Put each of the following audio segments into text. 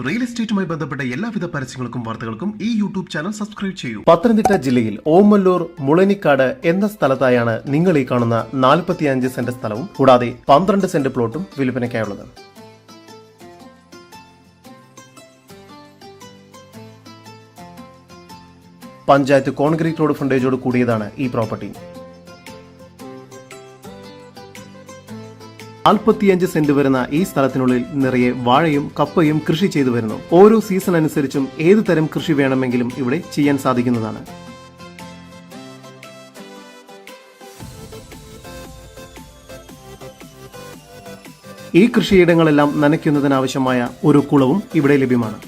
Real എസ്റ്റേറ്റുമായി ബന്ധപ്പെട്ട എല്ലാവിധ പരസ്യങ്ങൾക്കും വാർത്തകൾക്കും ഈ യൂട്യൂബ് ചാനൽ സബ്സ്ക്രൈബ് ചെയ്യൂ. പത്തനംതിട്ട ജില്ലയിൽ ഓമല്ലൂർ മുളനിക്കാട് എന്ന സ്ഥലത്തായാണ് നിങ്ങൾ ഈ കാണുന്ന 45 സെന്റ് സ്ഥലവും കൂടാതെ 12 സെന്റ് പ്ലോട്ടും വിൽപ്പനയ്ക്കായുള്ളത്. പഞ്ചായത്ത് കോൺക്രീറ്റ് റോഡ് ഫ്രണ്ടേജോട് കൂടിയതാണ് ഈ പ്രോപ്പർട്ടി. 45 സെന്റ് വരുന്ന ഈ സ്ഥലത്തിനുള്ളിൽ നിറയെ വാഴയും കപ്പയും കൃഷി ചെയ്തു വരുന്നു. ഓരോ സീസൺ അനുസരിച്ചും ഏതു തരം കൃഷി വേണമെങ്കിലും ഇവിടെ ചെയ്യാൻ സാധിക്കുന്നതാണ്. ഈ കൃഷിയിടങ്ങളെല്ലാം നനയ്ക്കുന്നതിനാവശ്യമായ ഒരു കുളവും ഇവിടെ ലഭ്യമാണ്.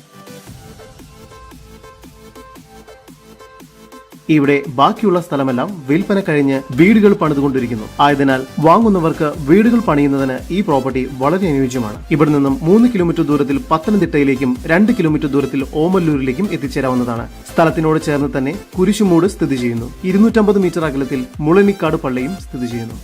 ഇവിടെ ബാക്കിയുള്ള സ്ഥലമെല്ലാം വിൽപ്പന കഴിഞ്ഞ് വീടുകൾ പണിതുകൊണ്ടിരിക്കുന്നു. ആയതിനാൽ വാങ്ങുന്നവർക്ക് വീടുകൾ പണിയുന്നതിന് ഈ പ്രോപ്പർട്ടി വളരെ അനുയോജ്യമാണ്. ഇവിടെ നിന്നും 3 കിലോമീറ്റർ ദൂരത്തിൽ പത്തനംതിട്ടയിലേക്കും 2 കിലോമീറ്റർ ദൂരത്തിൽ ഓമല്ലൂരിലേക്കും എത്തിച്ചേരാവുന്നതാണ്. സ്ഥലത്തിനോട് ചേർന്ന് തന്നെ കുരിശുമൂട് സ്ഥിതി ചെയ്യുന്നു. 250 മീറ്റർ അകലത്തിൽ മുളനിക്കാട് പള്ളിയും സ്ഥിതി ചെയ്യുന്നു.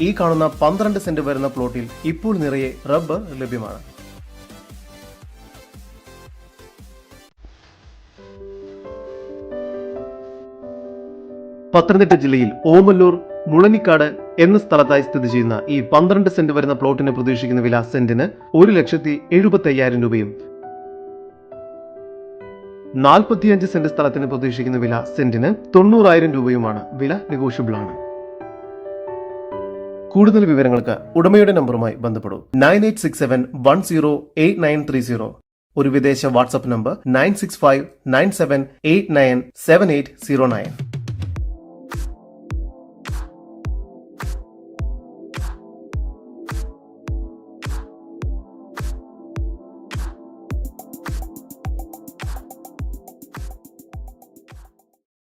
ഈ കാണുന്ന 12 സെന്റ് വരുന്ന പ്ലോട്ടിൽ ഇപ്പോൾ നിറയെ റബ്ബർ ലഭ്യമാണ്. പത്തനംതിട്ട ജില്ലയിൽ ഓമല്ലൂർ മുളനിക്കാട് എന്ന സ്ഥലത്തായി സ്ഥിതി ചെയ്യുന്ന ഈ 12 സെന്റ് വരുന്ന പ്ലോട്ടിന് പ്രതീക്ഷിക്കുന്ന വില സെന്റിന് 1,75,000 രൂപയും 45 സെന്റ് സ്ഥലത്തിന് പ്രതീക്ഷിക്കുന്ന വില സെന്റിന് 90,000 രൂപയുമാണ്. വില നെഗോഷ്യബിൾ ആണ്. കൂടുതൽ വിവരങ്ങൾക്ക് ഉടമയുടെ നമ്പറുമായി ബന്ധപ്പെടൂ. 9867108930. ഒരു വിദേശ വാട്സ്ആപ്പ് നമ്പർ 96597897809.